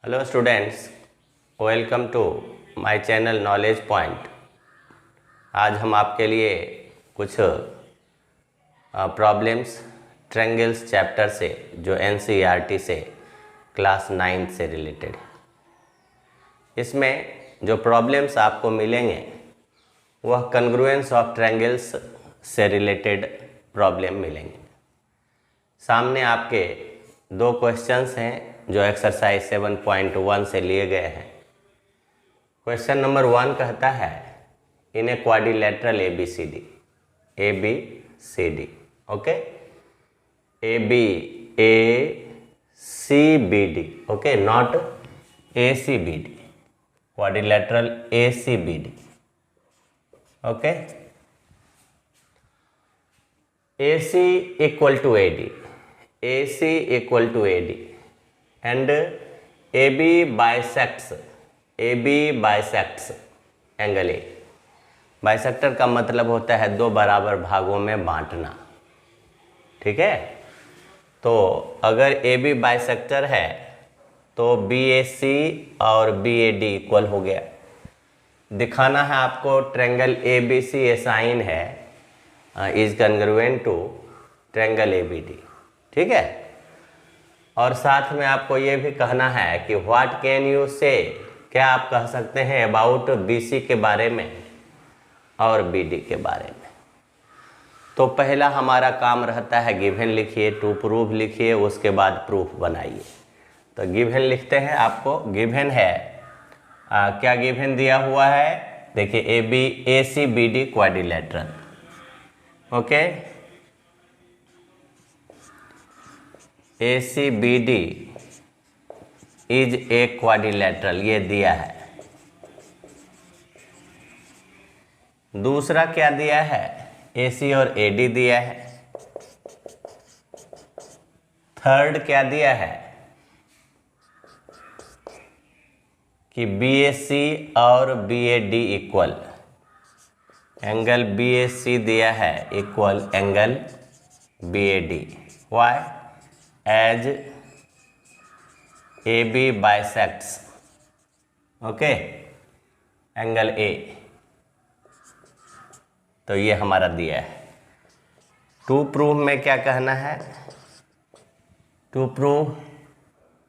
Hello students, welcome to my channel knowledge point. आज हम आपके लिए कुछ प्रॉब्लम्स ट्रायंगल्स चैप्टर से जो एनसीईआरटी से क्लास 9 से रिलेटेड है। इसमें जो प्रॉब्लम्स आपको मिलेंगे वह कन्ग्रुएंस ऑफ ट्रायंगल्स से रिलेटेड प्रॉब्लम मिलेंगे। सामने आपके दो क्वेश्चंस हैं जो एक्सरसाइज 7.1 से लिए गए हैं। क्वेश्चन नंबर 1 कहता है in a quadrilateral ABCD, okay, ACBD, okay, not ACBD, quadrilateral ACBD, okay. AC equal to AD, AC equal to AD and AB bisects angle A। Bisector का मतलब होता है दो बराबर भागों में बांटना, ठीक है। तो अगर AB बाइसेक्टर है तो BAC और BAD इक्वल हो गया। दिखाना है आपको ट्रायंगल ABC साइन है is congruent to triangle ABD, ठीक है। और साथ में आपको ये भी कहना है कि व्हाट कैन यू से, क्या आप कह सकते हैं अबाउट BC के बारे में और BD के बारे में। तो पहला हमारा काम रहता है गिवन लिखिए, टू प्रूफ लिखिए, उसके बाद प्रूफ बनाइए। तो गिवन लिखते हैं। आपको गिवन है क्या गिवन दिया हुआ है, देखिए ACBD quadrilateral, okay. ACBD is a quadrilateral, ये दिया है। दूसरा क्या दिया है, AC और AD दिया है। थर्ड क्या दिया है कि BAC और BAD इक्वल, एंगल BAC दिया है equal angle BAD। Why? As AB bisects, okay, angle A। तो ये हमारा दिया है। टू प्रूफ में क्या कहना है, टू प्रूफ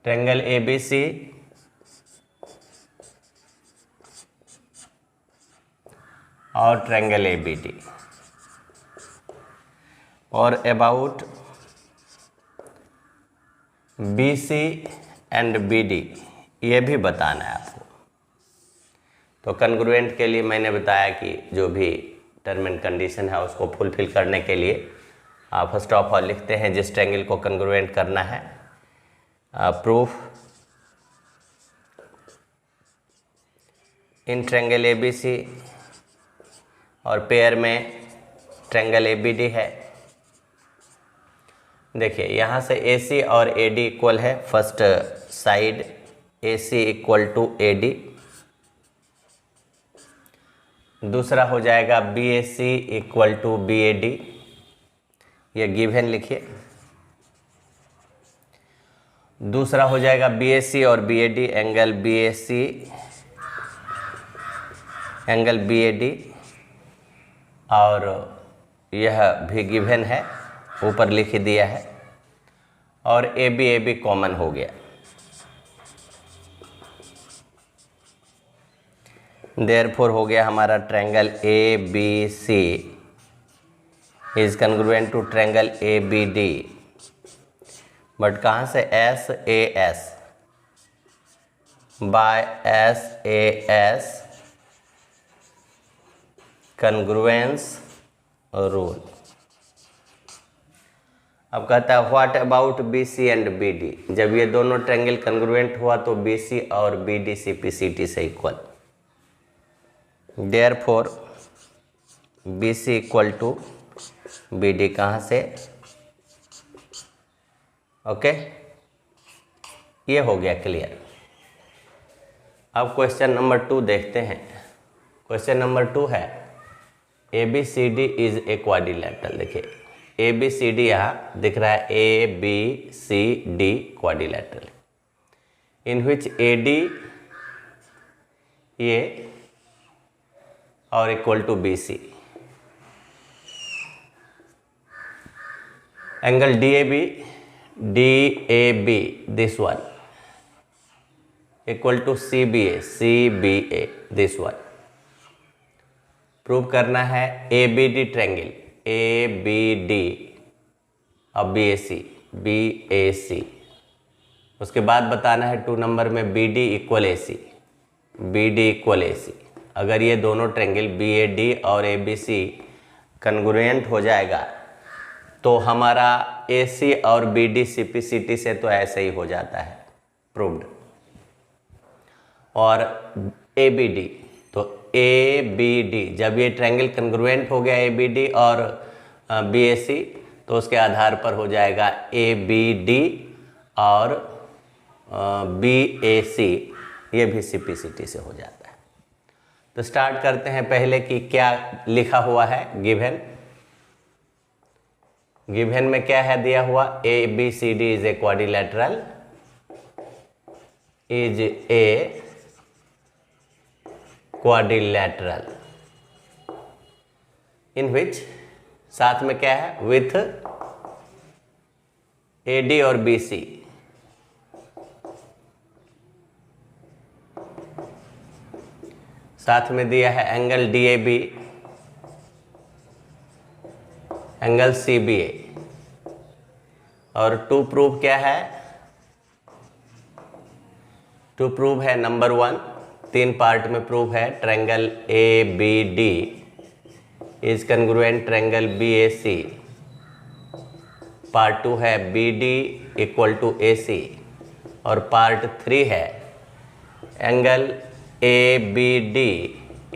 ट्रायंगल ABC और ट्रायंगल ABD और अबाउट BC एंड BD ये भी बताना है आपको। तो कन्ग्रुएंट के लिए मैंने बताया कि जो भी टर्म एंड कंडीशन है उसको फुलफिल करने के लिए आप फर्स्ट ऑफ ऑल लिखते हैं जिस ट्रायंगल को कन्ग्रुएंट करना है। प्रूफ इन ट्रायंगल ABC और पेयर में ट्रायंगल ABD है। देखिए यहाँ से AC और AD इक्वल है। First side AC equal to AD, दूसरा हो जाएगा BAC इक्वल टू BAD, ये गिवन लिखिए। दूसरा हो जाएगा BAC और BAD, angle BAC angle BAD, और यह भी गिवन है, ऊपर लिख दिया है। और AB कॉमन हो गया। देयरफॉर हो गया हमारा triangle ABC is congruent to triangle ABD, but कहाँ से SAS by SAS congruence rule. अब कहता है what about BC and BD, जब ये दोनों ट्रायंगल कन्ग्रुएंट हुआ तो BC और BD CPCT से equal. Therefore BC equal to BD कहाँ से, ओके, ये हो गया क्लियर। अब क्वेश्चन नंबर 2 देखते हैं। क्वेश्चन नंबर 2 है ABCD इज ए क्वाड्रिलेटरल। देखिए ABCD यहाँ दिख रहा है, ABCD quadrilateral. in which AD ये और equal to BC. Angle DAB this one equal to CBA this one. Prove करना है ABD ट्रायंगल ABD और BAC. उसके बाद बताना है 2 नंबर में BD इक्वल AC. अगर ये दोनों ट्रायंगल BAD और ABC कन्ग्रुएंट हो जाएगा तो हमारा AC और BD CPCT से तो ऐसे ही हो जाता है प्रूव्ड. और ABD तो ABD जब ये ट्रायंगल कन्ग्रुएंट हो गया ABD और BAC तो उसके आधार पर हो जाएगा ABD और BAC ये भी CPCT से हो जाता है. तो स्टार्ट करते हैं पहले कि क्या लिखा हुआ है गिवन में क्या है दिया हुआ ABCD is a quadrilateral in which साथ में क्या है विथ AD और BC साथ में दिया है एंगल DAB एंगल CBA और टू प्रूव क्या है नंबर 1 3 पार्ट में प्रूव है triangle ABD is congruent triangle BAC. Part 2 है BD इक्वल टू AC और पार्ट 3 है angle ABD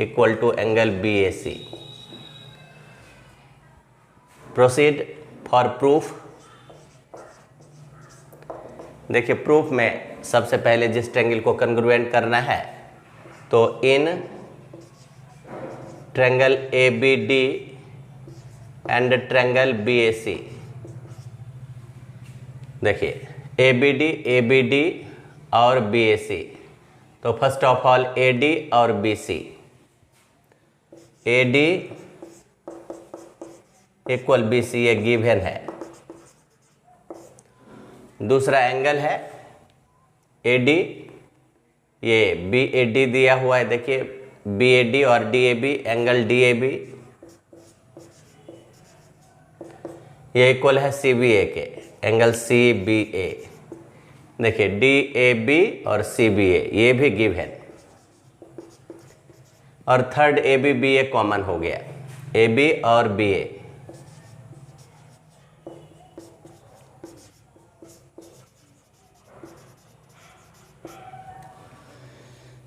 equal to angle BAC. Proceed for proof. देखिए प्रूफ में सबसे पहले जिस ट्रायंगल को कन्ग्रुएंट करना है तो in triangle ABD and triangle BAC. देखिए ABD और BAC तो फर्स्ट ऑफ ऑल AD और BC. AD इक्वल BC ये गिवन है. दूसरा एंगल है AD ये BAD दिया हुआ है. देखिए BAD और DAB एंगल DAB ये इक्वल है CBA के एंगल CBA. देखिए DAB और CBA ये भी गिवन और थर्ड AB BA कॉमन हो गया AB और BA.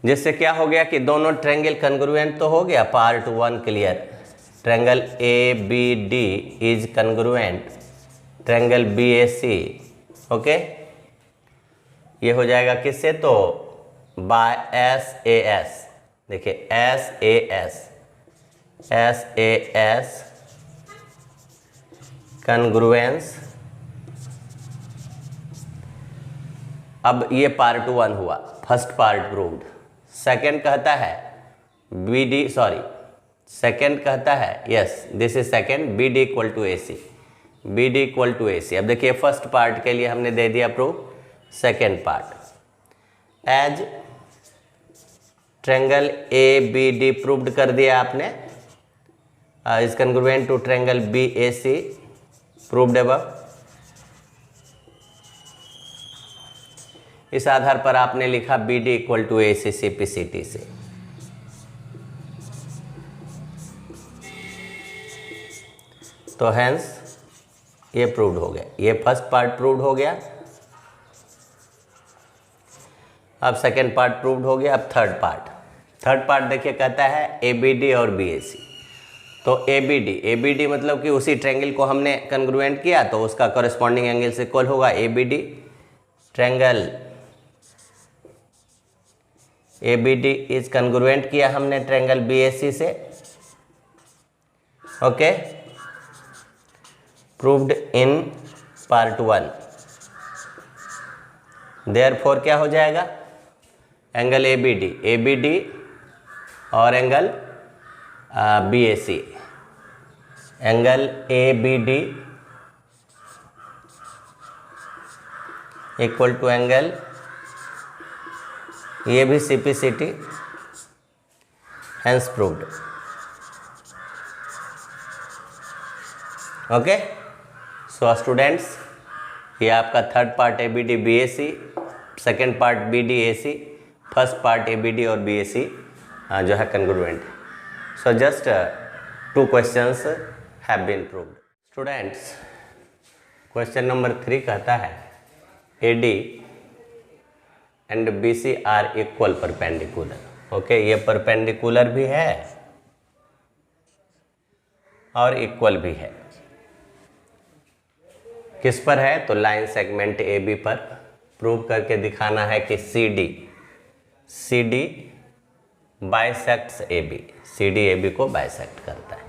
जिससे क्या हो गया कि दोनों ट्रायंगल कन्ग्रुएंट तो हो गया. Part 1 clear. Triangle ABD is congruent triangle BAC. Okay ये हो जाएगा किससे तो बाय SAS. देखिए SAS कन्ग्रुएंस. अब ये पार्ट 1 हुआ फर्स्ट पार्ट प्रूव्ड. सेकंड कहता है सेकंड कहता है yes this is second BD equal to AC. अब देखिए फर्स्ट पार्ट के लिए हमने दे दिया proof. Second part as triangle ABD proved कर दिया आपने is congruent to triangle BAC proved above. इस आधार पर आपने लिखा BD equal to AC CPCT से. तो हेंस ये प्रूव्ड हो गया. ये फर्स्ट पार्ट प्रूव्ड हो गया. अब सेकेंड पार्ट प्रूव्ड हो गया. अब थर्ड पार्ट देखिए कहता है ABD और BAC. तो ABD मतलब कि उसी ट्रायंगल को हमने कन्ग्रुएंट किया तो उसका कॉरेस्पॉन्डिंग एंगल से इक्वल होगा ABD. Triangle ABD is congruent किया हमने ट्रायंगल BAC से. Okay proved in part 1. Therefore क्या हो जाएगा, एंगल ए बी डी और angle B A C, angle A B D equal to angle ये भी C P C T, hence proved. Okay, so students, ये आपका third part A B D B A C, second part B D A C, first part A B D और B A C जो है congruent. So just 2 questions have been proved. Students, question number 3 कहता है A D and B C are equal perpendicular. Okay, ये perpendicular भी है और equal भी है। किस पर है, तो लाइन सेगमेंट ए बी पर। प्रूव करके दिखाना है कि C D bisects A B, C D A B को बाइसेक्ट करता है।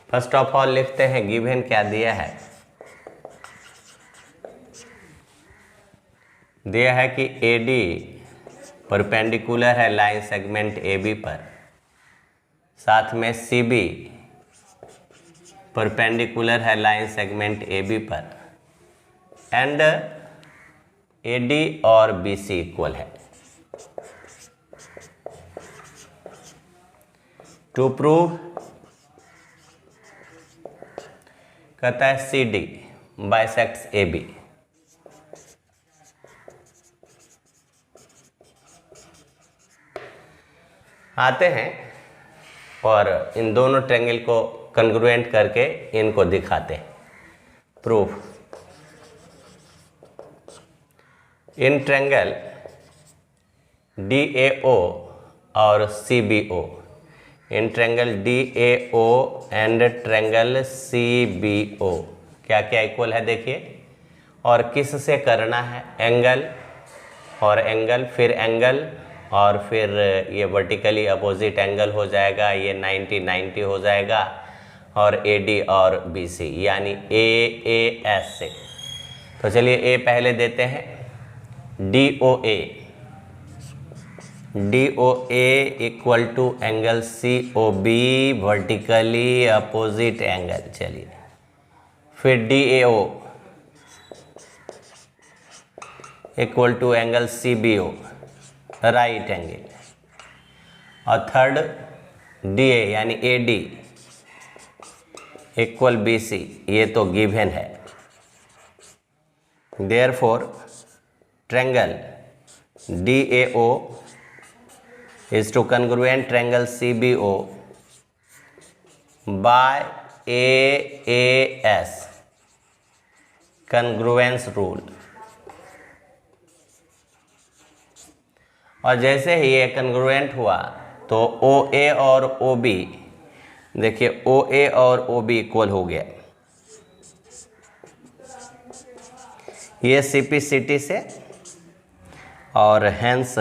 फर्स्ट ऑफ ऑल लिखते हैं गिवन क्या दिया है, दिया है कि ए डी परपेंडिकुलर है लाइन सेगमेंट ए बी पर, साथ में सी बी परपेंडिकुलर है लाइन सेगमेंट ए बी पर, एंड ए डी और बी सी इक्वल है। टू प्रूव कहता है C D bisects A B. आते हैं और इन दोनों ट्रायंगल को कन्ग्रुएंट करके इनको दिखाते हैं। Proof, in triangle D A O और C B O, in triangle D A O and triangle C B O क्या क्या इक्वल है देखिए, और किस से करना है, एंगल और एंगल, फिर एंगल और फिर ये वर्टिकली अपोजिट एंगल हो जाएगा, ये 90-90 हो जाएगा, और ए डी और बी सी यानी ए ए एस से। तो चलिए ए पहले देते हैं, D O A equal to angle C O B vertically opposite angle. चलिए फिर D A O equal to angle C B O right angle, और थर्ड डी ए यानी A D equal B C, ये तो given है। Therefore triangle D A O is to congruent triangle CBO by AAS congruence rule। और जैसे ही ये congruent हुआ तो OA और OB, देखिए OA और OB इक्वल हो गया, ये CPCT से, और हैंस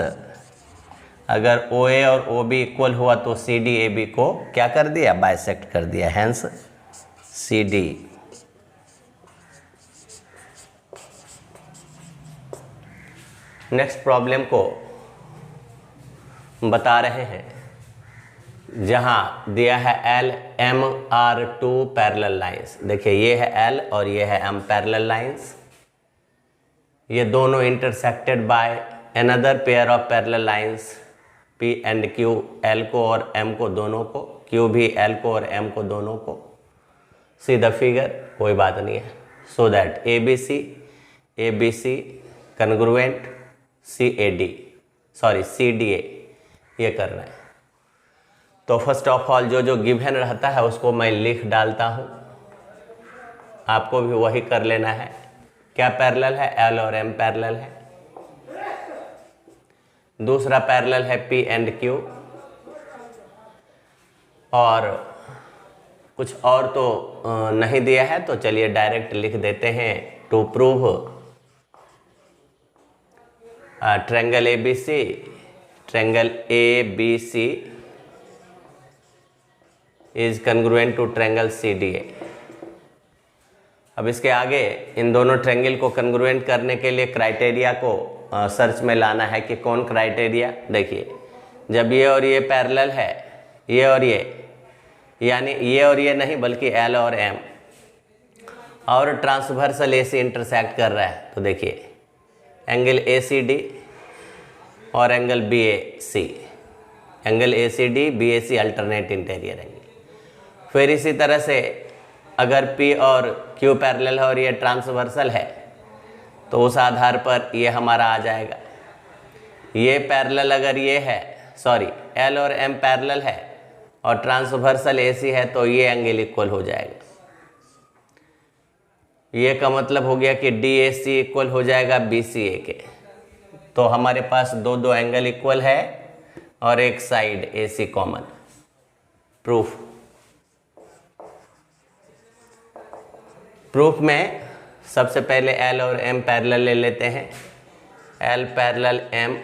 अगर OA और OB इक्वल हुआ तो CDAB को क्या कर दिया, बाइसेक्ट कर दिया, हैंस CD। नेक्स्ट प्रॉब्लम को बता रहे हैं, जहां दिया है LMR2 पैरेलल लाइंस। देखिए ये है L और ये है M पैरेलल लाइंस, ये दोनों intersected by another pair of parallel lines P and Q, L को और M को दोनों को, Q भी L को और M को दोनों को। सी द फिगर, कोई बात नहीं है। So that ABC congruent CDA ये करना है। तो फर्स्ट ऑफ ऑल जो गिवन रहता है उसको मैं लिख डालता हूँ, आपको भी वही कर लेना है। क्या पैरेलल है, L और M पैरेलल है। दूसरा पैरेलल है P एंड Q, और कुछ और तो नहीं दिया है, तो चलिए डायरेक्ट लिख देते हैं। To prove triangle ABC is congruent to triangle CDA। अब इसके आगे इन दोनों ट्रायंगल को कन्ग्रुएंट करने के लिए क्राइटेरिया को सर्च में लाना है कि कौन क्राइटेरिया। देखिए जब ये और ये पैरेलल है, ये और ये, यानी ये और ये नहीं बल्कि एल और एम, और ट्रांसवर्सल ए सी इंटरसेक्ट कर रहा है, तो देखिए एंगल ए सी डी और angle B A C, angle A C D B A C alternate interior angle. फिर इसी तरह से अगर P और Q पैरेलल है और ये ट्रांसवर्सल है तो उस आधार पर ये हमारा आ जाएगा। ये पैरेलल अगर ये है, सॉरी L और M पैरेलल है और ट्रांसवर्सल AC है तो ये एंगल इक्वल हो जाएगा। ये का मतलब हो गया कि DAC इक्वल हो जाएगा BCA के। तो हमारे पास दो दो एंगल इक्वल है और एक side AC common. Proof, proof में सबसे पहले L और M पैरेलल ले लेते हैं। L parallel M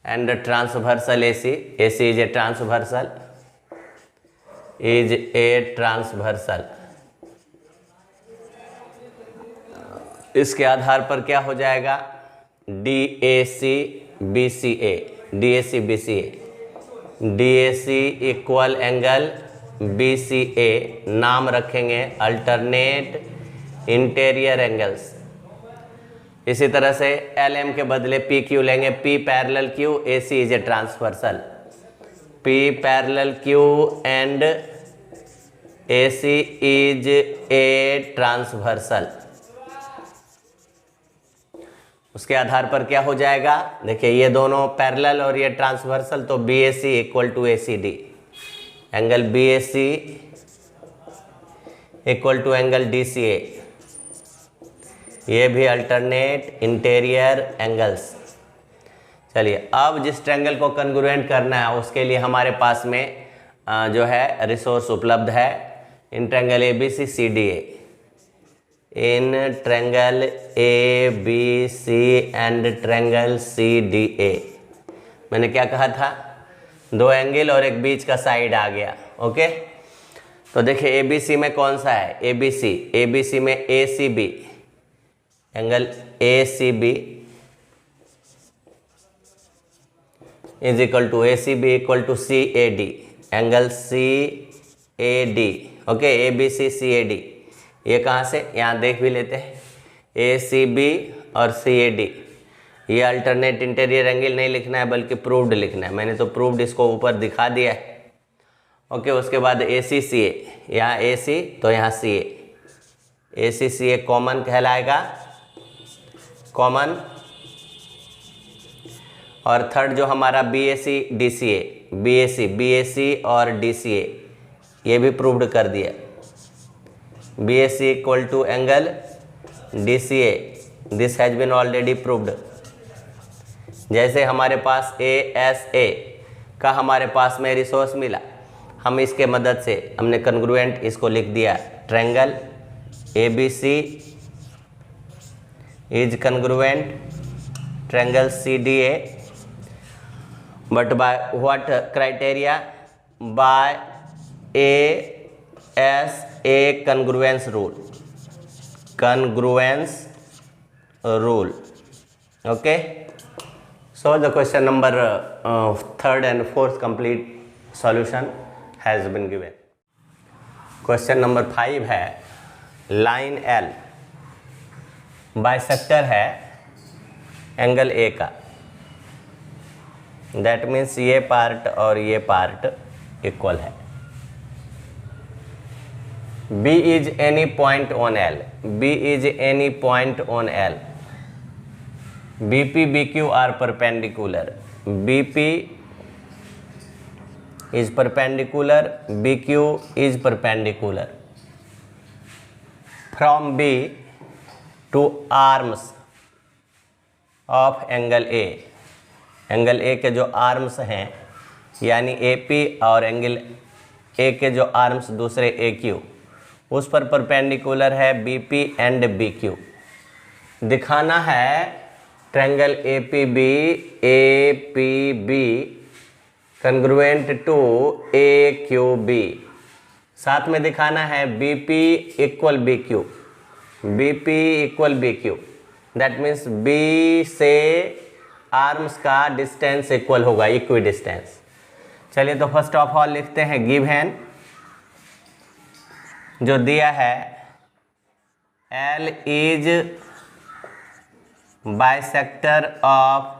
and transversal AC, AC is a transversal, is a transversal. इसके आधार पर क्या हो जाएगा, DAC BCA, DAC BCA, DAC equal angle BCA, नाम रखेंगे अल्टरनेट इंटीरियर एंगल्स। इसी तरह से LM के बदले PQ लेंगे, P parallel Q, AC is a transversal, P parallel Q and AC is a transversal. उसके आधार पर क्या हो जाएगा, देखिए ये दोनों पैरेलल और ये ट्रांसवर्सल, तो BAC equal to ACD, angle BAC equal to angle DCA, ये भी अल्टरनेट इंटीरियर एंगल्स। चलिए अब जिस ट्रायंगल को कन्ग्रुएंट करना है उसके लिए हमारे पास में जो है रिसोर्स उपलब्ध है इन triangle ABC CDA, in triangle ABC and triangle CDA। मैंने क्या कहा था, दो एंगल और एक बीच का साइड आ गया। ओके, तो देखिए ABC में कौन सा है, ABC में ACB, angle ACB is equal to ACB equal to CAD, angle CAD। Okay, ABC CAD, ये कहाँ से, यहाँ देख भी लेते हैं, ACB और CAD। ये अल्टरनेट इंटीरियर एंगल नहीं लिखना है बल्कि प्रूव्ड लिखना है, मैंने तो प्रूव्ड इसको ऊपर दिखा दिया है। ओके, उसके बाद ACCA, यहाँ AC तो यहाँ CA, ACCA कॉमन कहलाएगा, कॉमन। और थर्ड जो हमारा BAC DCA, BAC और DCA, ये भी प्रूव्ड कर दिया। BAC equal to angle DCA, this has been already proved. जैसे हमारे पास ASA का हमारे पास में रिसोर्स मिला, हम इसके मदद से हमने कन्ग्रुएंट इसको लिख दिया, triangle ABC is congruent triangle CDA, but by what criteria, by ASA congruence rule, congruence rule. Okay, so the question number third and fourth complete solution has been given. Question number 5 है, line L bisector है angle A का, that means ये part और ये part equal है। B is any point on L, B is any point on L, BP BQ are perpendicular, BP is perpendicular, BQ is perpendicular from B to arms of angle A, angle A के जो arms हैं यानी AP और angle A के जो arms दूसरे AQ, उस पर परपेंडिकुलर है BP एंड BQ। दिखाना है triangle APB congruent to AQB, साथ में दिखाना है BP equal BQ, BP equal BQ, that means B से आर्म्स का डिस्टेंस इक्वल होगा, इक्वी डिस्टेंस। चलिए तो फर्स्ट ऑफ ऑल लिखते हैं गिवन जो दिया है L is bisector of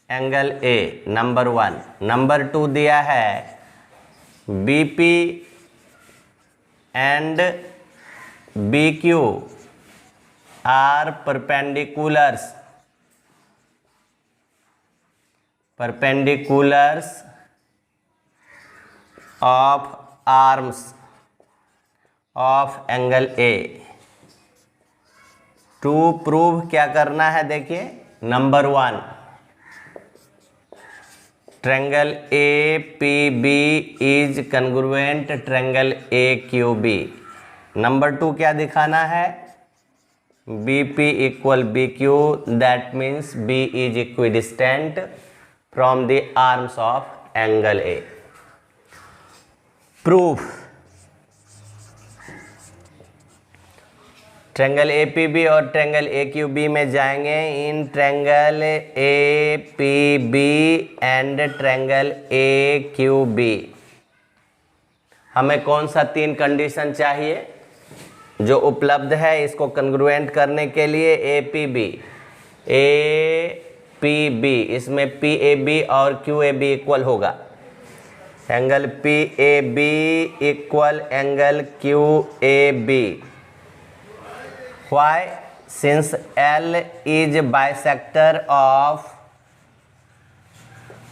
angle A, number 1। Number 2 दिया है BP and BQ are perpendiculars of arms of angle A. To prove क्या करना है, देखिए number 1 triangle APB is congruent triangle AQB। Number 2 क्या दिखाना है, BP equal BQ, that means B is equidistant from the arms of angle A। Proof triangle APB और triangle AQB में जाएंगे। In triangle APB and triangle AQB हमें कौन सा 3 condition चाहिए जो उपलब्ध है इसको कॉन्ग्रुएंट करने के लिए। APB इसमें PAB और QAB इक्वल होगा। Angle PAB equal angle QAB। Why? Since L is bisector of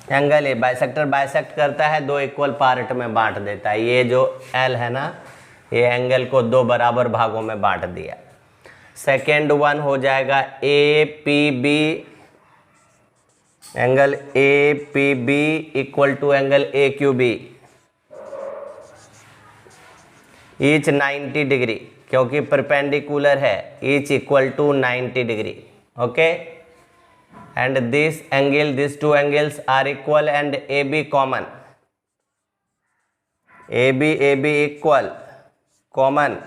angle A. Bisector bisect करता है, 2 इक्वल पार्ट में बांट देता है। ये जो L है ना, ये एंगल को 2 बराबर भागों में बांट दिया। सेकेंड वन हो जाएगा APB, angle APB equal to angle AQB, each 90 degree, क्योंकि परपेंडिकुलर है, each equal to 90 degree. Okay, and this angle, this 2 angles are equal and AB common, AB equal common.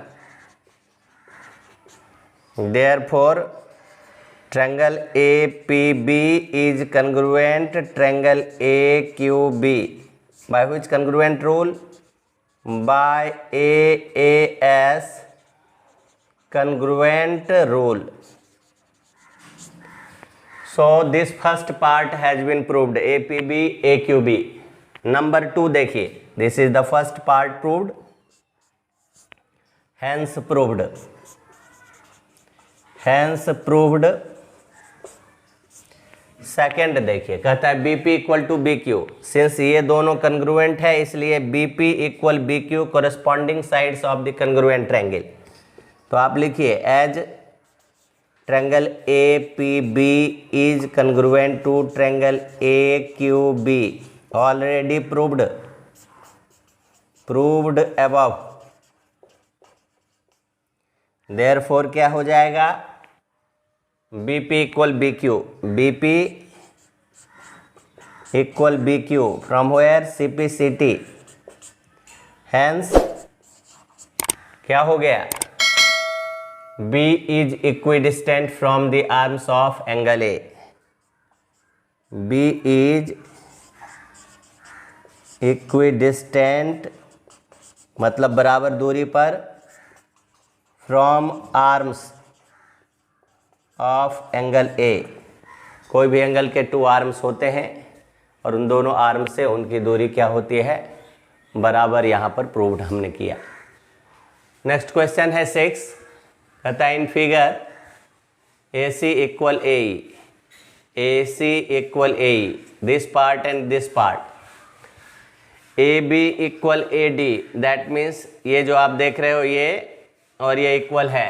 Therefore triangle APB is congruent triangle AQB by which congruent rule, by AAS congruent rule. So this first part has been proved, APB AQB. Number 2 देखिए, this is the first part proved, hence proved, hence proved। Second देखिए, कहता है BP equal to BQ। Since ये दोनों congruent है इसलिए BP equal BQ corresponding sides of the congruent triangle. तो आप लिखिए as triangle APB is congruent to triangle AQB, already proved above. Therefore क्या हो जाएगा, BP equal BQ, BP equal BQ from where, CP/CT। Hence क्या हो गया, B is equidistant from the arms of angle A, B is equidistant मतलब बराबर दूरी पर, from arms of angle A। कोई भी एंगल के 2 आर्म्स होते हैं और उन दोनों आर्म से उनकी दूरी क्या होती है, बराबर। यहाँ पर प्रूव्ड हमने किया। नेक्स्ट क्वेश्चन है 6, कहता है in figure AC equal AE, AC equal AE, this part and this part, AB equal AD, that means ये जो आप देख रहे हो ये और ये इक्वल है,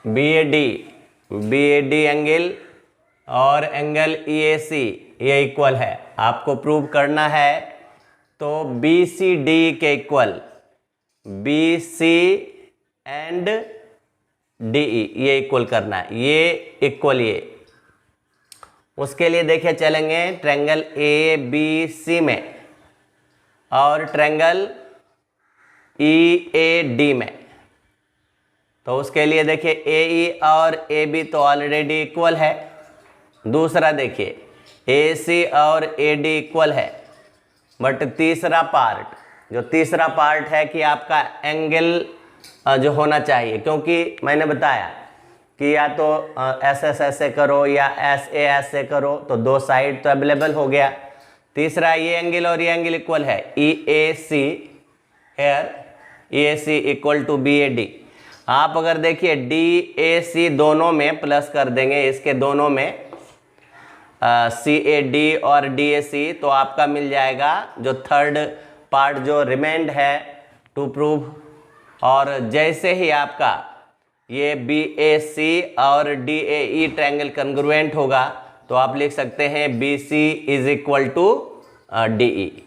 BAD एंगल और एंगल EAC ये इक्वल है। आपको प्रूव करना है तो BCD के इक्वल, BC एंड DE ये इक्वल करना है, ये इक्वल ये। उसके लिए देखिए चलेंगे ट्रायंगल ABC में और ट्रायंगल EAD में। तो उसके लिए देखिए ए ई और ए बी तो ऑलरेडी इक्वल है। दूसरा देखिए ए सी और ए डी इक्वल है, बट तीसरा पार्ट है कि आपका एंगल जो होना चाहिए, क्योंकि मैंने बताया कि या तो एस एस ऐसे करो या एस ए ऐसे करो, तो दो साइड तो अवेलेबल हो गया। तीसरा ये एंगल और ये एंगल इक्वल है, E A C here E A C equal to B A D. आप अगर देखिए डी ए सी दोनों में प्लस कर देंगे, इसके दोनों में सी ए डी और डी ए सी, तो आपका मिल जाएगा जो थर्ड पार्ट जो रिमेंड है टू प्रूव। और जैसे ही आपका ये बी ए सी और D A E triangle congruent होगा, तो आप लिख सकते हैं B C is equal to D E.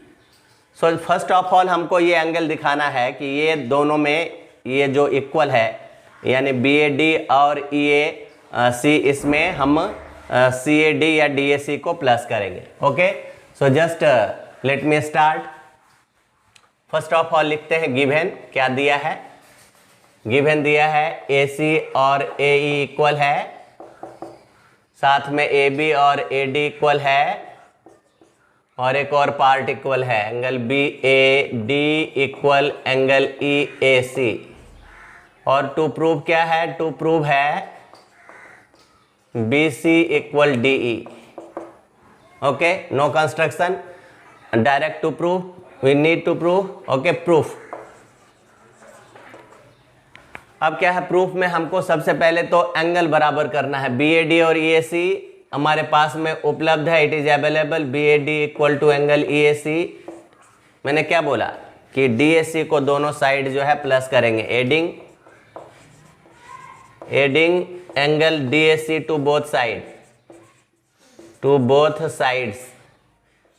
So first of all हमको ये एंगल दिखाना है कि ये दोनों में ये जो इक्वल है, यानी बी ए डी और ई ए सी, इसमें हम सी ए डी या डी ए सी को प्लस करेंगे। Okay, so just let me start. First of all लिखते हैं गिवन क्या दिया है। गिवन दिया है ए सी और ए ई इक्वल है, साथ में ए बी और ए डी इक्वल है, और एक और पार्ट इक्वल है, angle B A D equal angle E A C. और टू प्रूव क्या है, टू प्रूव है B C equal D E. Okay, no construction, direct to prove, we need to prove. Okay, proof. अब क्या है, proof में हमको सबसे पहले तो एंगल बराबर करना है। बी ए डी और ई ए सी हमारे पास में उपलब्ध है, it is available. B A D equal to angle E A C. मैंने क्या बोला कि डी ए सी को दोनों साइड जो है प्लस करेंगे, adding angle D A C to both sides.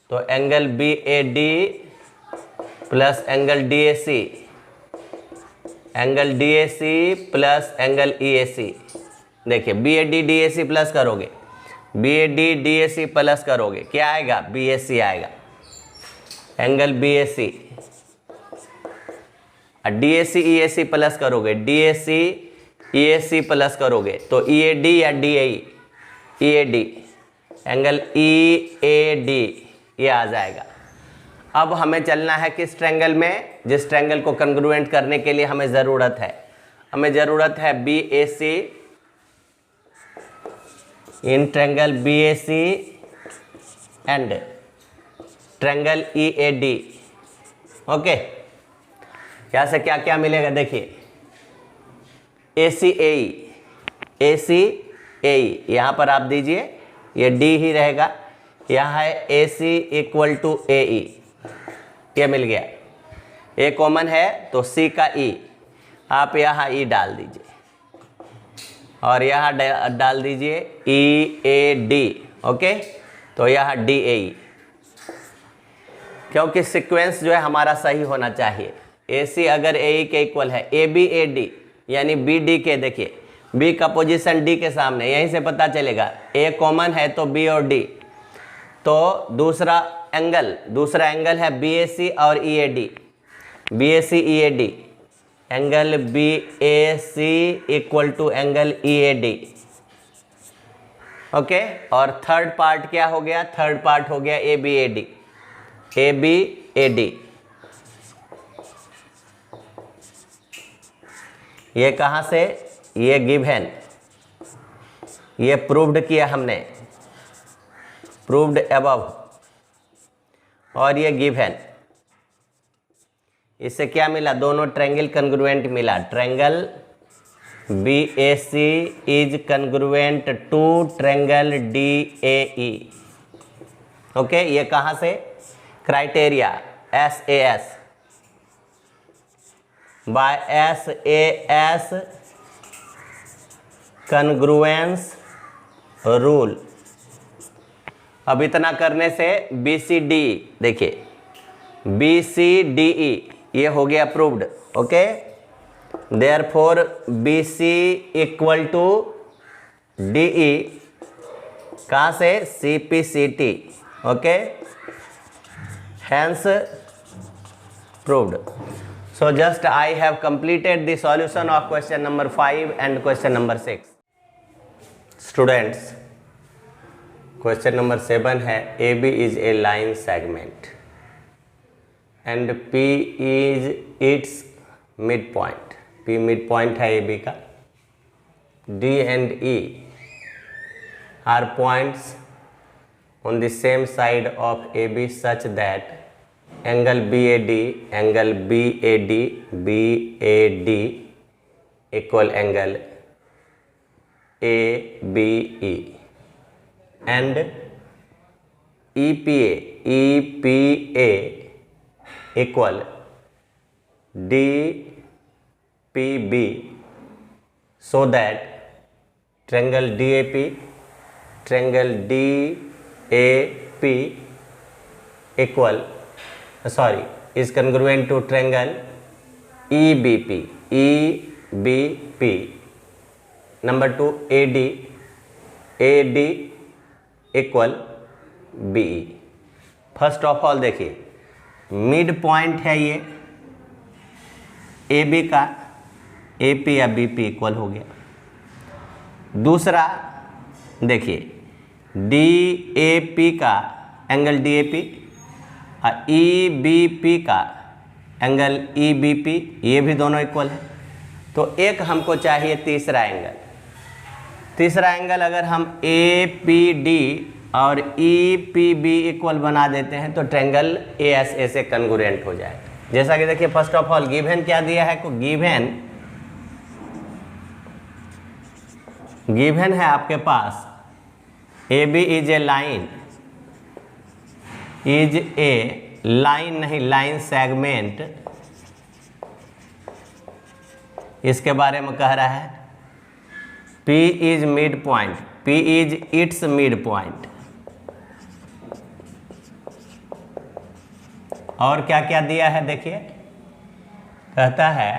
तो angle B A D plus angle D A C, angle D A C plus angle E A C. देखिए B A D D A C plus करोगे, B A D D A C plus करोगे, क्या आएगा, B A C आएगा, angle B A C. D A C E A C plus करोगे, D A C E A C plus करोगे, तो ई A D या D A A D, angle E A D, ये आ जाएगा। अब हमें चलना है किस ट्रायंगल में, जिस ट्रायंगल को कंग्रुएंट करने के लिए हमें ज़रूरत है B A C in triangle B A C and triangle E A D. Okay, यहाँ से क्या क्या मिलेगा, देखिए ए सी ए ई, यहाँ पर आप दीजिए, ये डी ही रहेगा, यहाँ है ए सी इक्वल टू ए ई, ये मिल गया। ए कॉमन है तो सी का ई, आप यहाँ ई डाल दीजिए और यहाँ डाल दीजिए ई ए डी। ओके, तो यहाँ डी ए ई, क्योंकि सीक्वेंस जो है हमारा सही होना चाहिए। ए सी अगर ए ई के इक्वल है, ए बी ए डी यानी बी डी के, देखिए बी का पोजीशन डी के सामने, यहीं से पता चलेगा। ए कॉमन है तो बी और डी, तो दूसरा एंगल है बी ए सी और E A D, B A C E A D, angle B A C equal to angle E A D. Okay, और थर्ड पार्ट क्या हो गया, थर्ड पार्ट हो गया A B A D, A B A D. ये कहाँ से, ये गिवन, ये प्रूव्ड किया हमने, प्रूव्ड अबव, और ये गिवन। इससे क्या मिला, दोनों ट्रायंगल कंग्रुएंट मिला। Triangle B A C is congruent to triangle D A E. Okay, ये कहाँ से, criteria S A S, by S A S congruence rule. अब इतना करने से बी सी डी, देखिए बी सी डी ई ये हो गया proved. Okay, therefore B C equal to D E, कहाँ से, C P C T. Okay, hence proved. So just I have completed the solution of question number 5 and question number 6. Students, question number 7 है AB is a line segment and P is its midpoint. P midpoint है AB का. D and E are points on the same side of AB such that angle BAD equal angle ABE and EPA equal DPB, so that triangle DAP is congruent to triangle EBP. Number 2, AD equal BE. First of all देखिए, mid point है ये AB का, AP या BP equal हो गया. दूसरा देखिए, DAP का एंगल DAP और EBP का एंगल EBP, ये भी दोनों इक्वल है. तो एक हमको चाहिए तीसरा एंगल. तीसरा एंगल अगर हम APD और EPB इक्वल बना देते हैं तो ट्रायंगल ASA से कन्ग्रुएंट हो जाएगा. जैसा कि देखिए, फर्स्ट ऑफ ऑल गिवन क्या दिया है, गिवन है आपके पास AB इज ए लाइन, नहीं लाइन सेगमेंट, इसके बारे में कह रहा है. P is mid point, P is it's mid point. और क्या क्या दिया है देखिए, कहता है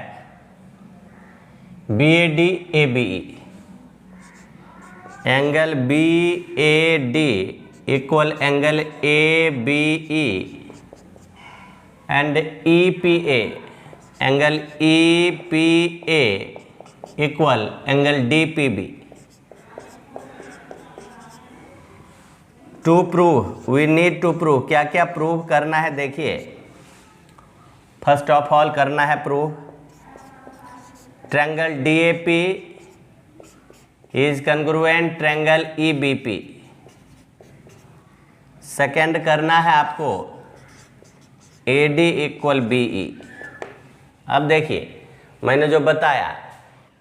BAD ABE angle BAD equal angle ABE and EPA angle EPA equal angle DPB. To prove, we need to prove. क्या क्या प्रूव करना है देखिए. फर्स्ट ऑफ ऑल करना है prove triangle DAP is congruent triangle EBP. Second करना है आपको AD इक्वल BE. अब देखिए, मैंने जो बताया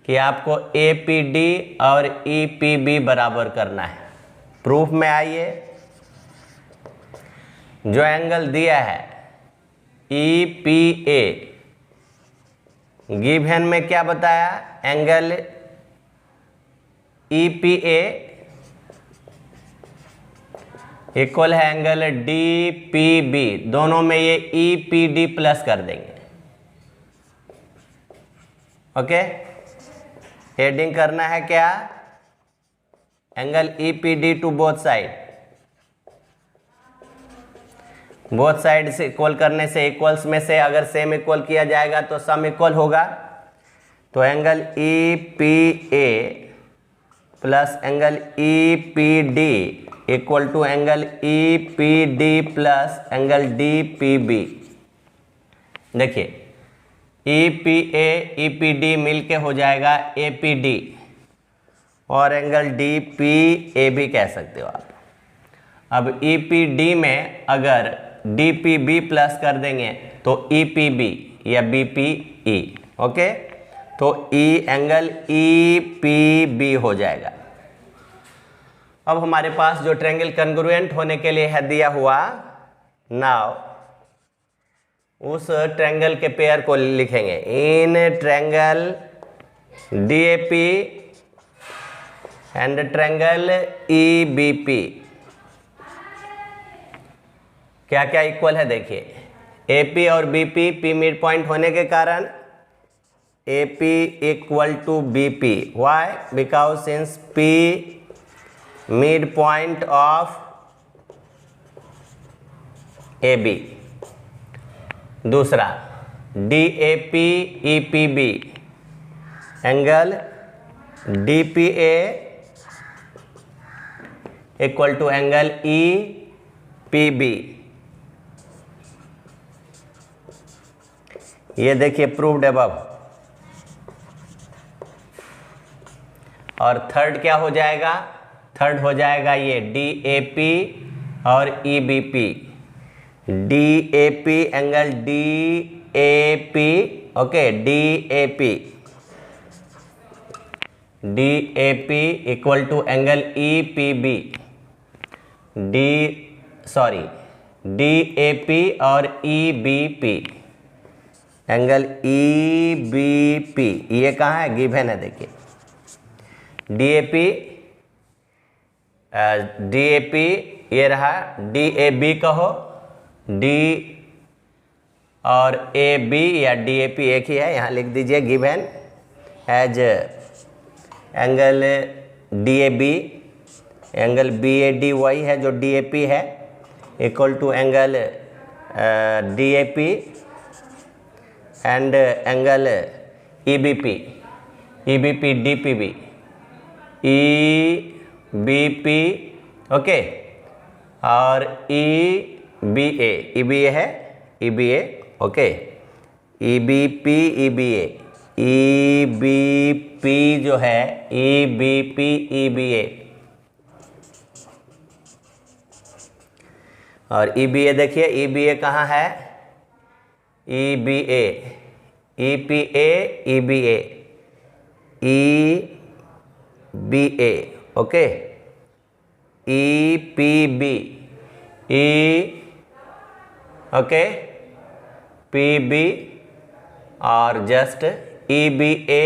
कि आपको APD और EPB बराबर करना है. प्रूफ में आइए, जो एंगल दिया है EPA, गिवन में क्या बताया, एंगल EPA इक्वल है एंगल DPB. दोनों में ये EPD प्लस कर देंगे. ओके, हेडिंग करना है क्या, angle EPD to both side. Both side से इक्वल करने से, इक्वल्स में से अगर सेम इक्वल किया जाएगा तो सम इक्वल होगा. तो angle EPA plus angle EPD equal to angle EPD plus angle DPB. देखिए, EPA EPD मिलके हो जाएगा APD और एंगल DPAB कह सकते हो आप. अब EPD में अगर DPB प्लस कर देंगे तो EPB या BPE. ओके, तो एंगल EPB हो जाएगा. अब हमारे पास जो ट्रायंगल कन्ग्रुएंट होने के लिए है दिया हुआ, नाउ उस ट्रायंगल के पेयर को लिखेंगे. In triangle DAP and triangle EBP क्या क्या इक्वल है देखिए. AP और BP P मिड पॉइंट होने के कारण AP equal to BP. Why? Because since P mid point of AB. दूसरा DAP EPB, angle DPA equal to angle EPB। ये देखिए प्रूव्ड अबव। और थर्ड क्या हो जाएगा? थर्ड हो जाएगा ये DAP और EBP। DAP angle DAP, okay, DAP equal to angle EPB। DAP और EBP, एंगल EBP ये कहाँ है? गिवन है, देखिए DAP ये रहा, DAB कहो, D और AB या DAP एक ही है, यहाँ लिख दीजिए given as angle DAB, angle BAD वही है जो DAP है, equal to angle DAP and angle EBP DPB EBP, okay, और EBA है, EBA, ओके, EBP EBP जो है EBP EBA, और EBA देखिए EBA कहाँ है? EBA EPA EBA EBA, okay, EPB okay, PB और जस्ट EBA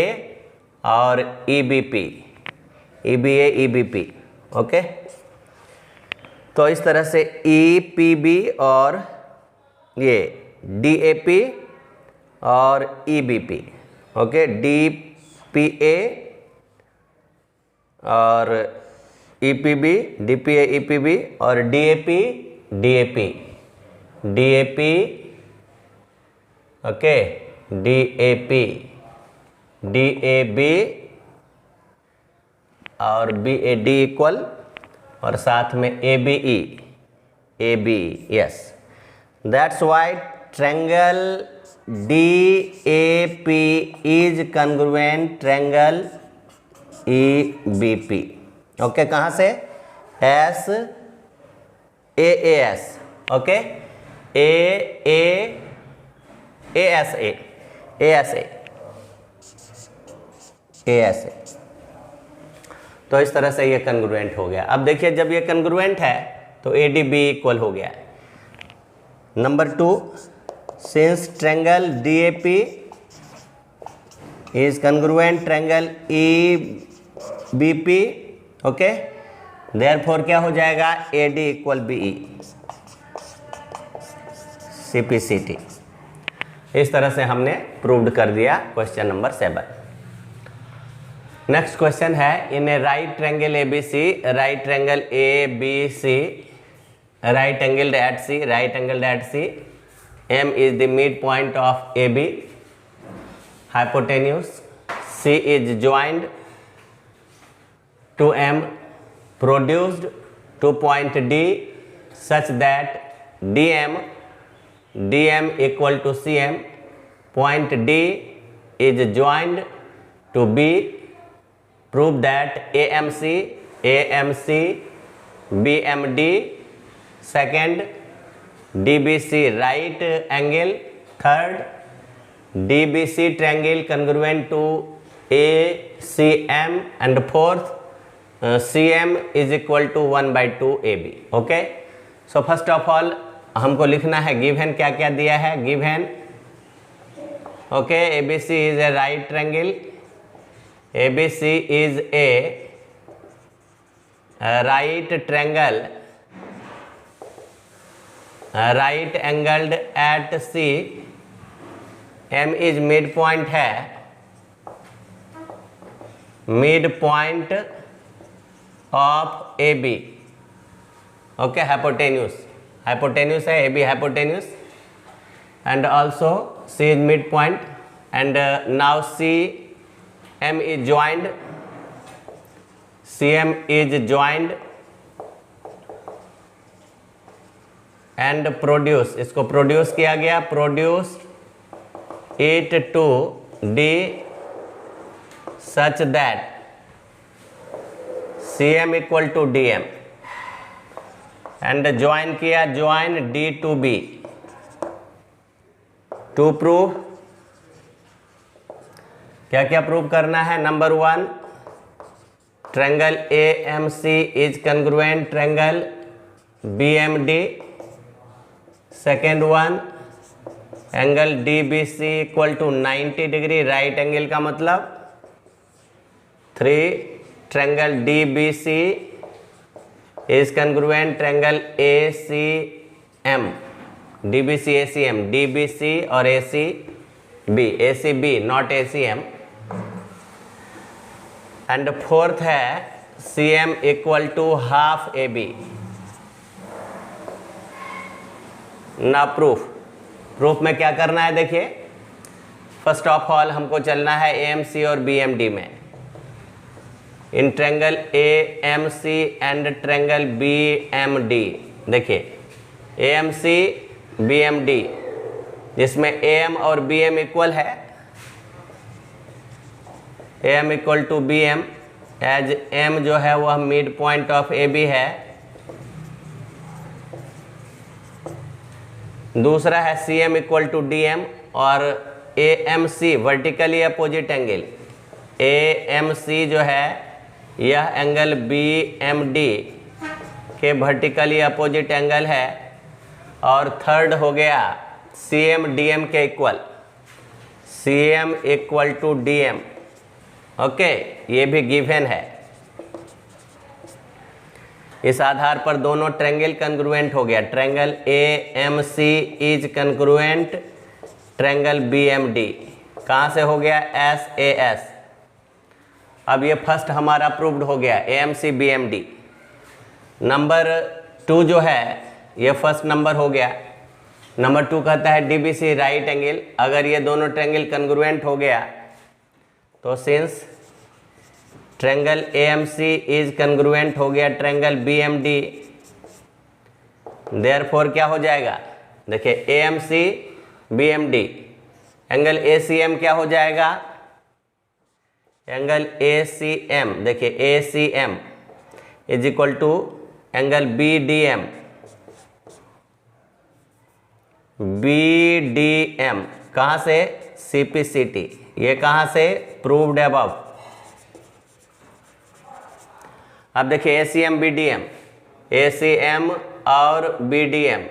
और EBP EBA EBP, ओके। तो इस तरह से EPB और ये DAP और EBP, ओके, DPA और EPB DPA EPB और DAP ओके, DAB और BAD इक्वल, और साथ में ABE yes. That's why triangle DAP is congruent triangle EBP, okay, कहाँ से? AAS, okay, ASA। तो इस तरह से ये कॉन्ग्रुएंट हो गया। अब देखिए जब ये कॉन्ग्रुएंट है तो ADB इक्वल हो गया। Number 2, since triangle DAP is congruent triangle EBP, okay, therefore क्या हो जाएगा? AD equal BE CPCT। इस तरह से हमने प्रूव्ड कर दिया क्वेश्चन नंबर 7। नेक्स्ट क्वेश्चन है, in a right triangle ABC, right triangle ABC, right angled at C, M is the midpoint of AB, hypotenuse C is joined to M, produced to point D such that DM equal to CM, point D is joined to B, prove that AMC BMD, second DBC right angle, third DBC triangle congruent to ACM, and fourth CM is equal to 1/2 AB, okay. So first of all हमको लिखना है given क्या क्या दिया है। Given, okay, ABC is a right triangle, ABC is a right triangle, right angled at C, M is midpoint है, midpoint of AB, okay, hypotenuse है AB hypotenuse, and also C is midpoint, and now CM is joined. CM is joined and produce, इसको produce किया गया, produce it to D such that CM equal to DM, and join किया, join D to B to prove, क्या क्या prove करना है। Number 1, triangle AMC is congruent triangle BMD। Second one, angle DBC equal to 90 degree, right angle का मतलब। 3, triangle DBC is congruent triangle ACM, DBC ACM, DBC और ACB not ACM। And fourth है CM equal to half AB। ना proof में क्या करना है, देखिए फर्स्ट ऑफ ऑल हमको चलना है AMC और BMD में। In triangle AMC and triangle BMD, देखिए AMC BMD जिसमें AM और BM इक्वल है, AM equal to BM, as M जो है वह मिड पॉइंट ऑफ AB है। दूसरा है CM इक्वल टू DM और AMC vertically opposite angle. AMC जो है यह एंगल BMD के वर्टिकली अपोजिट एंगल है। और थर्ड हो गया CM DM के equal, CM equal to DM। Okay, ये भी गिवन है। इस आधार पर दोनों ट्रायंगल कंग्रुएंट हो गया। Triangle AMC is congruent triangle BMD, कहाँ से हो गया, SAS। अब ये फर्स्ट हमारा प्रूव्ड हो गया AMC BMD। नंबर 2 जो है ये फर्स्ट नंबर हो गया। नंबर 2 कहता है DBC राइट एंगल। अगर ये दोनों ट्रायंगल कंग्रुएंट हो गया तो since triangle AMC is congruent हो गया ट्रायंगल BMD, देयरफॉर क्या हो जाएगा, देखिए AMC BMD, एंगल ACM क्या हो जाएगा, एंगल ACM, देखिए ACM is equal to angle BDM। BDM कहाँ से, CPCT, ये कहाँ से, प्रूव्ड अबव। अब देखिए ACM और BDM,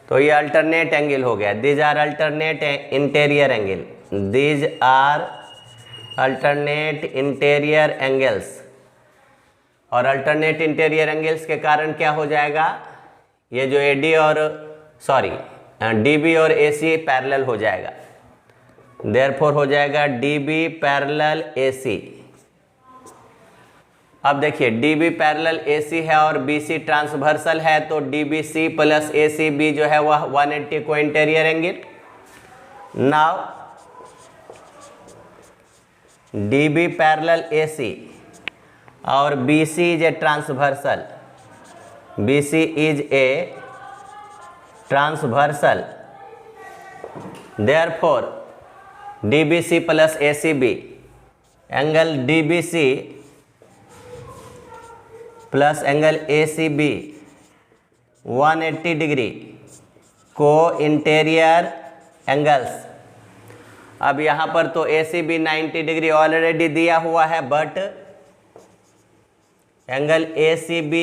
तो ये अल्टरनेट एंगल हो गया। These are alternate interior angle, these are alternate interior angles. और अल्टरनेट इंटीरियर एंगल्स के कारण क्या हो जाएगा, ये जो DB और AC पैरेलल हो जाएगा, देयरफॉर हो जाएगा DB पैरेलल AC। अब देखिए DB पैरेलल AC है और BC ट्रांसवर्सल है, तो DBC प्लस ACB जो है वह 180 को interior angle. Now DB parallel AC और BC is a transversal, BC is a transversal, therefore DBC plus ACB, angle DBC plus angle ACB 180 degree को इंटीरियर एंगल्स। अब यहाँ पर तो ACB 90 डिग्री ऑलरेडी दिया हुआ है, but angle ACB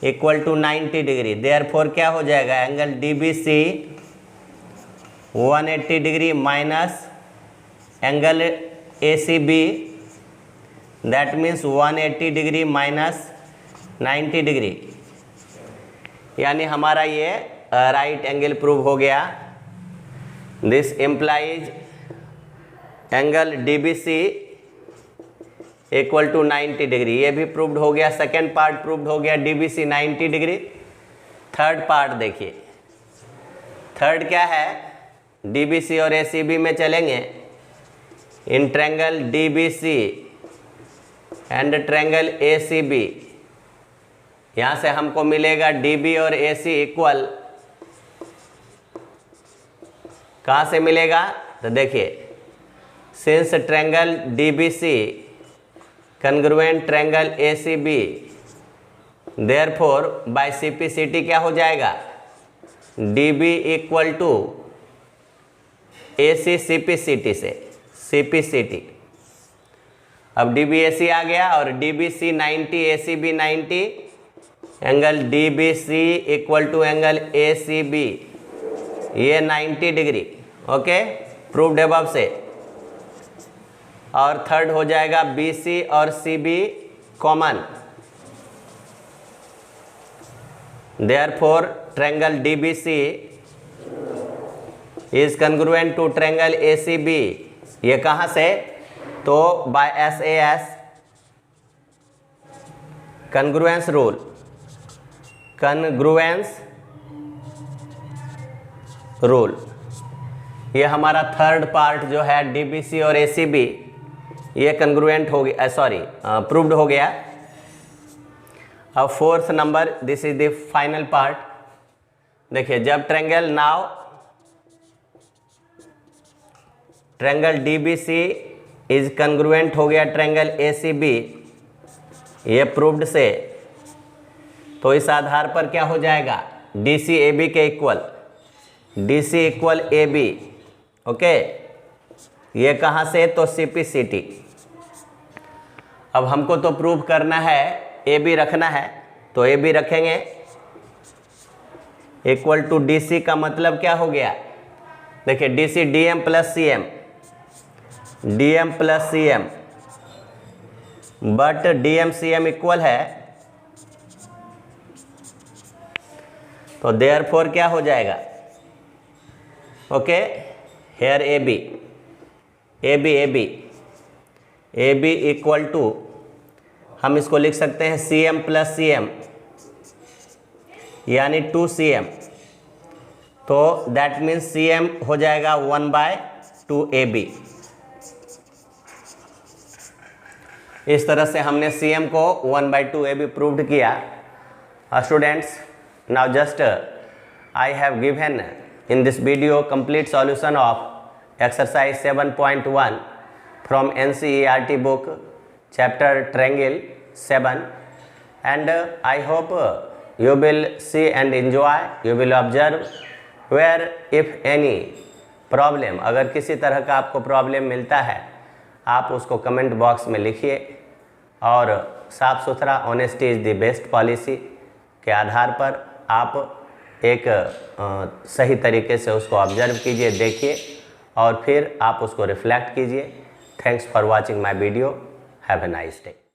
equal to 90 degree, therefore क्या हो जाएगा, angle DBC 180 degree minus angle ACB, that means 180 degree minus 90 degree, यानी हमारा ये राइट एंगल प्रूव हो गया। This implies angle DBC equal to 90 degree, ये भी प्रूव्ड हो गया। सेकेंड पार्ट प्रूव्ड हो गया DBC 90 डिग्री। थर्ड पार्ट देखिए, थर्ड क्या है, DBC और ACB में चलेंगे, in triangle DBC and triangle ACB, यहाँ से हमको मिलेगा DB और AC इक्वल, कहाँ से मिलेगा? तो देखिए, since triangle DBC congruent triangle ACB, therefore by CPCT क्या हो जाएगा? DB equal to AC CPCT से CPCT। अब DBAC आ गया और DBC 90 ACB 90, angle DBC equal to angle ACB, ये 90 डिग्री। ओके, प्रूव्ड अबव से। और थर्ड हो जाएगा BC और CB common, therefore triangle DBC is congruent to triangle ACB, ये कहाँ से? तो by SAS congruence rule, congruence rule. ये हमारा थर्ड पार्ट जो है DBC और ACB, ये कॉन्ग्रुएंट हो गया, सॉरी प्रूव्ड हो गया। अब fourth number, this is the final part. देखिए, जब ट्रायंगल DBC इज कॉन्ग्रुएंट हो गया ट्रायंगल ACB, ये प्रूव्ड से, तो इस आधार पर क्या हो जाएगा? DC AB के equal, DC equal AB। Okay, ये कहाँ से? तो CPCT। अब हमको तो प्रूव करना है, AB रखना है, तो AB रखेंगे, इक्वल टू DC का मतलब क्या हो गया? देखिए, DC DM plus CM, DM plus CM, but DM CM equal है, तो देयरफॉर क्या हो जाएगा? Okay, here AB equal to, हम इसको लिख सकते हैं CM प्लस CM, यानी 2CM, तो दैट मीन्स CM हो जाएगा 1/2 AB। इस तरह से हमने CM को 1/2 AB प्रूव्ड किया। Students, now just I have given in this video complete solution of exercise 7.1 from NCERT book chapter triangle 7, and I hope you will see and enjoy, you will observe where if any problem, अगर किसी तरह का आपको problem मिलता है आप उसको comment box में लिखिए, और साफ़ सुथरा honesty is the best policy के आधार पर आप एक सही तरीके से उसको ऑब्जर्व कीजिए, देखिए, और फिर आप उसको रिफ्लेक्ट कीजिए। Thanks for watching my video. Have a nice day.